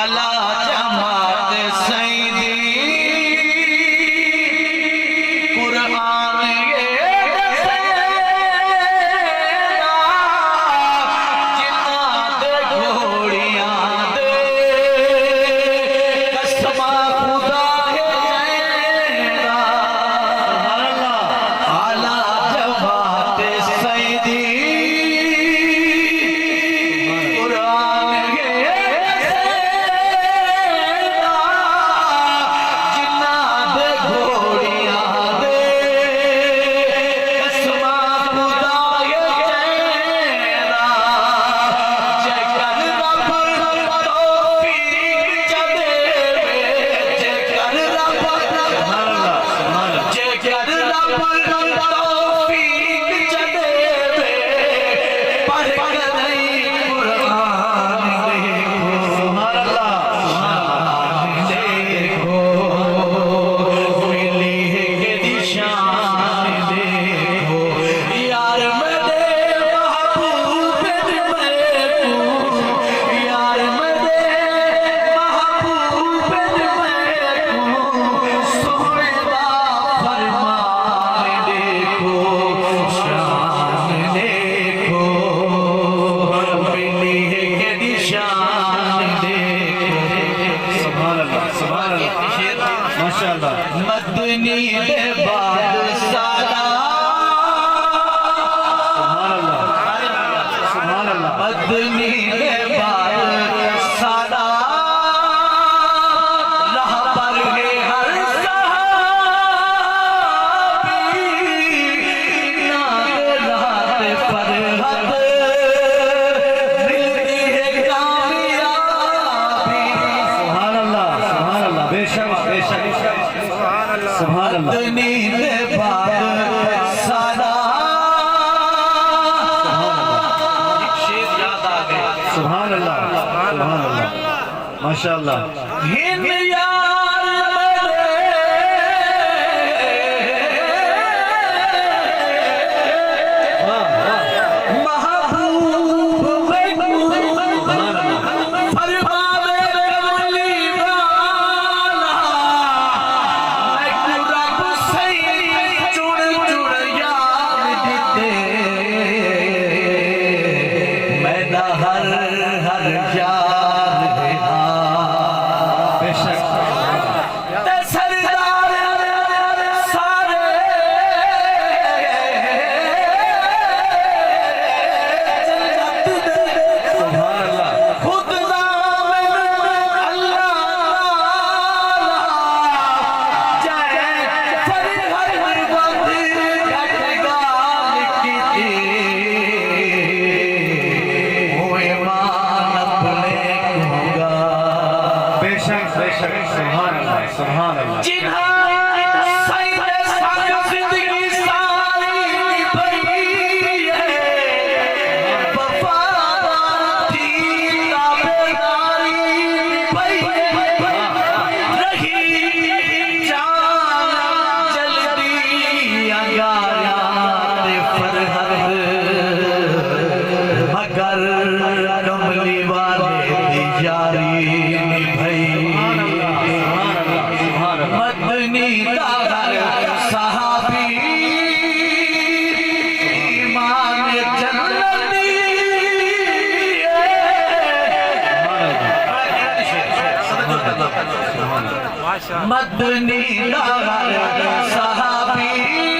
आला जमात सईदी कुरान ये दसेदा जिन्ना दे घोड़ियां दे कसमा खुदा है जैदा आला जमात सईदी मदनी दे बाद सादा मदनी दे बाद सादा राह पर है हर सहाबी नाम रात पर हद मिलती है कामयाबी सुभान अल्लाह बेशक बेशक मदनी दे बाद सादा शेर याद आ गए सुभान अल्लाह माशाअल्लाह हिंद सुभान अल्लाह मदनी सहाबी